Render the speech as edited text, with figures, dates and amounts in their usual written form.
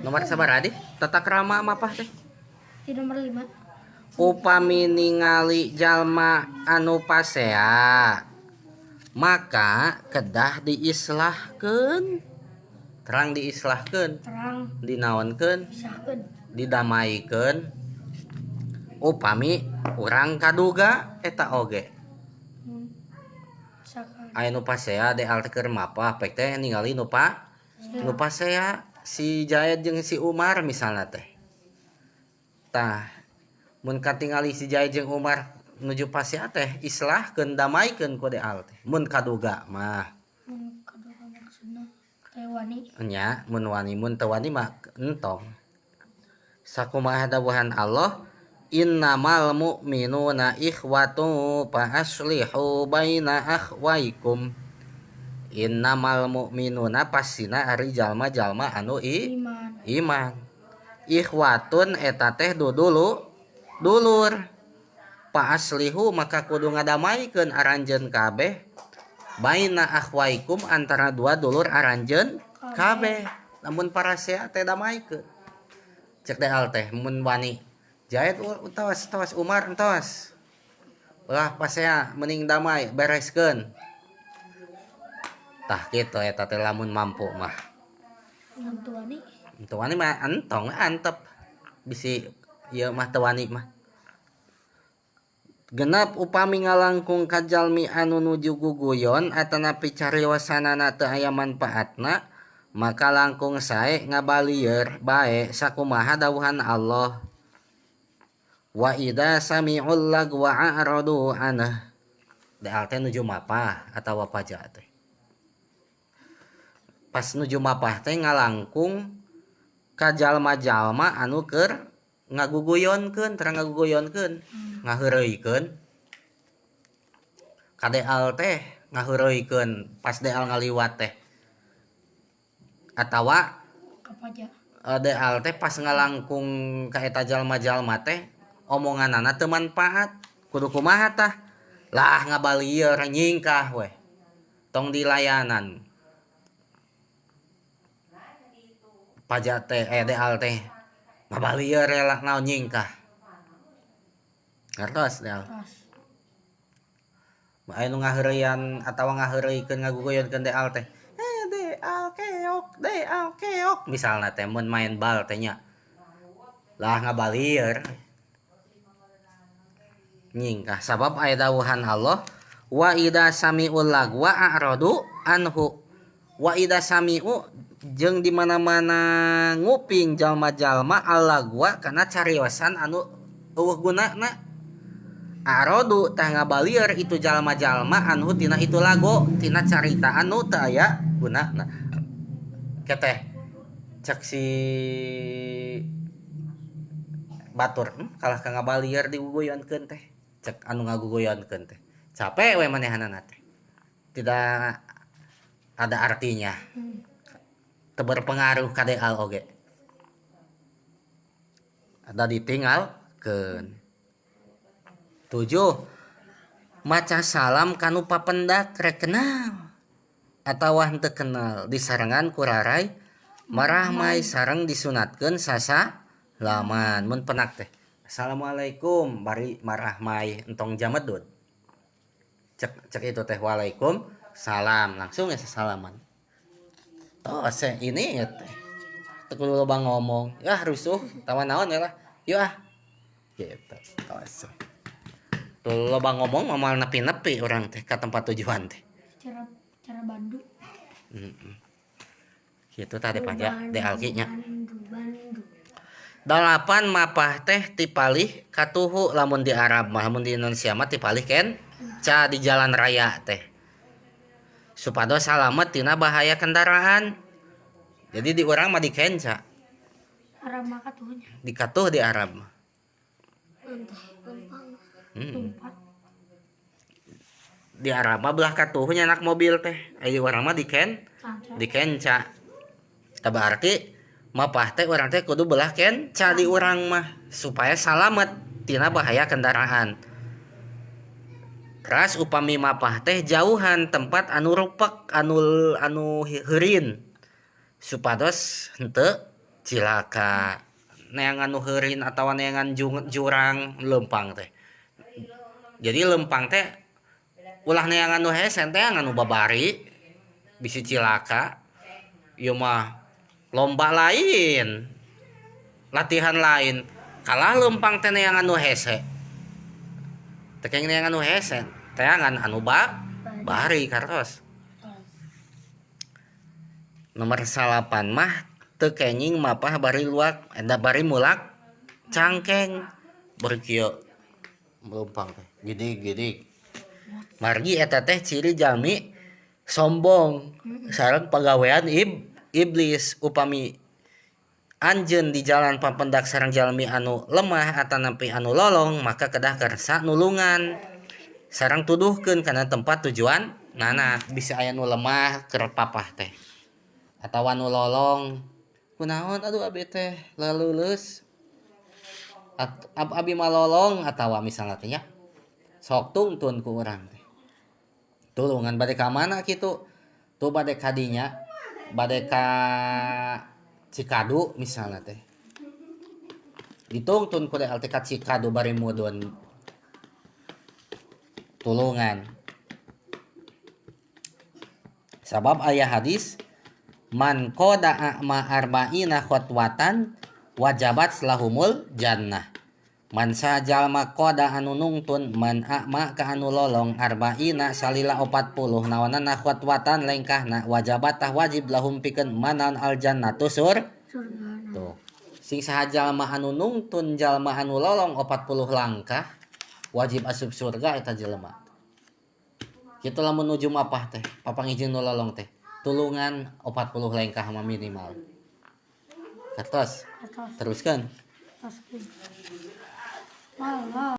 Nomor sabar adi? Tata krama mapah teh? Di nomor 5. Upami ningali jalma anu pasea maka kedah diislahkeun. Terang diislahkeun, Terang dinaonkeun, pisahkeun. didamaikeun. Upami urang kaduga eta oge Mun sakan aya nu pasea de alter keur mapah pek teh ningali nu pasea si Jaed jeung si Umar misalna teh. Tah mun katingali si Jaid jeung Umar nuju pasea teh islahkeun damaikeun ku deal teh mun kaduga mah mun kaduga maksudna teh wani. nya mun wani mun teu wani mah entong. Sakumaha dawuhan Allah innamal mu'minuna ikhwatu fa aslihu baina akhwaikum. Innamal mu'minuna pasina ari jalma-jalma anu iman. Ikhwatun eta teh dulur. Pa aslihu maka kudu ngadamaikeun aranjeun kabeh baina akhwaikum antara dua dulur aranjeun kabeh. Lamun parasea teh damaikeun. Cek deal teh mun wani Jaid tos Umar tos. Ulah pasea mending damai bereskeun. Tah kitu eta teh lamun mampu mah. Mun teu wani Teu wani mah entong antep. Bisi ieu mah teu wani mah. Genep upami ngalangkung ka jalmi anu nuju guguyon atanapi cariosanana teu aya manfaatna maka langkung sae ngabalieur bae sakumaha dawuhan Allah. Wa idza sami'ul lagwa a'radu anah. Deal teh nuju mapah atawa paja teh. Pas nuju mapah teh ngalangkung ka jalma-jalma anu keur ngaguguyonkeun, terang ngaguguyonkeun, ngaheureuykeun. Kadeal teh ngaheureuykeun pas deal ngaliwat teh. Atawa kapaja. Deal teh pas ngalangkung ka eta jalma-jalma teh omonganana teu manfaat. Kudu kumaha tah? Lah ngabalieur nyingkah we. Tong dilayanan. Paja teh deal teh ngabalieur lah naon nyingkah. Ngertos deal. Aya nu ngaheureyan atawa ngaheureuykeun ngaguguyonkeun deal teh. Deal keok misalna teh mun main bal teh nya. Lah ngabalieur nyingkah sabab aya dawuhan Allah wa idza sami'ul lagwa a'radu anhu. Wa idza sami'u jeung di mana-mana nguping jalma-jalma al-lagwa kana cariosan anu eueuh gunana. A'radu tah ngabalieur itu jalma-jalma anhu tina itu lagu, tina carita anu teu aya gunana. Keteh cek si batur kalah ka ngabalieur diguguyonkeun teh. Cek anu ngaguguyonkeun teh. Capek we manehanana teh. Tidak ada artinya. Teu berpengaruh ka deal oge. Ada ditinggalkeun. 7. Maca salam kanu papendak rek kenal atawa henteu kenal disarengan ku raray marahmai sareng disunatkeun sasalaman mun penak teh. Assalamualaikum bari marahmai entong jamedud. Cek itu teh waalaikum salam langsung ya salaman. Tos ini ya teh. Teu kudu loba ngomong. Yah rusuh tawan naon ya lah. Yuk ah. Gitu. Tos. Tuh loba ngomong mamal nepi-nepi orang teh ka tempat tujuan teh. Cara bandu. Kitu tadi paja DLG nya. 8 mapah teh tipalih katuhu lamun di Arab mah lamun di Indonesia mah tipalih ken ca di jalan raya teh. Supados salamet tina bahaya kendaraan. Jadi di urang mah di kenca. Arab mah katuhnya. Dikatuh di Arab mah. Di Arab mah belah katuhnya anak mobil teh. Aya urang mah di kenca. Berarti mapah teh urang teh kudu belah kenca di urang mah supaya salamet tina bahaya kendaraan. Teras upami mapah teh jauhan tempat anu rupek anu heureun supados henteu cilaka neangan nu heurin atawa neangan jurang lempang teh. Jadi lempang teh ulah neangan nu hesen teh nganu babari bisi cilaka. Ieu mah lomba lain, latihan lain. Kalah lempang teh neangan nu hese. Teh keng neangan nu hese, teangan anu bari kartos. Nomor 8 mah teu kenging mapah bari luak enda bari mulak cangkeng bari kieu lempang teh gidig-gidig. Margi eta teh ciri jalmi sombong sareng pagawean iblis. Upami anjeun di jalan papendak sareng jalmi anu lemah atanapi anu lolong maka kedah kersa nulungan sareng tuduhkeun kana tempat tujuan nana. Bisa aya nu lemah keur papah teh atawa nu lolong kunaon aduh abi teh leuleus abi mah lolong atawa misalnya teh nya sok tungtun ku urang teh tulungan bade ka mana kitu tuh bade ka dinya bade ka Cikadu misalnya teh ditungtun ku teh ka Cikadu bari mudun tulungan. Sabab aya hadis man qada ma arba'ina khotwatan wajabat lahumul jannah. Man sajalma qada anu nungtun man a'ma ka anu lolong arba'ina salila 40 nawanana khotwatan lengkahna wajabat tah wajib lahum pikeun manan al jannatu surga. Tuh. Sing saha jalma anu nungtun jalma anu lolong 40 langkah wajib asup surga eta jelema. Kitu lamun nuju mapah teh papangijieun nu lolong teh tulungan 40 lengkah mah minimal. Kertos teruskeun. Malah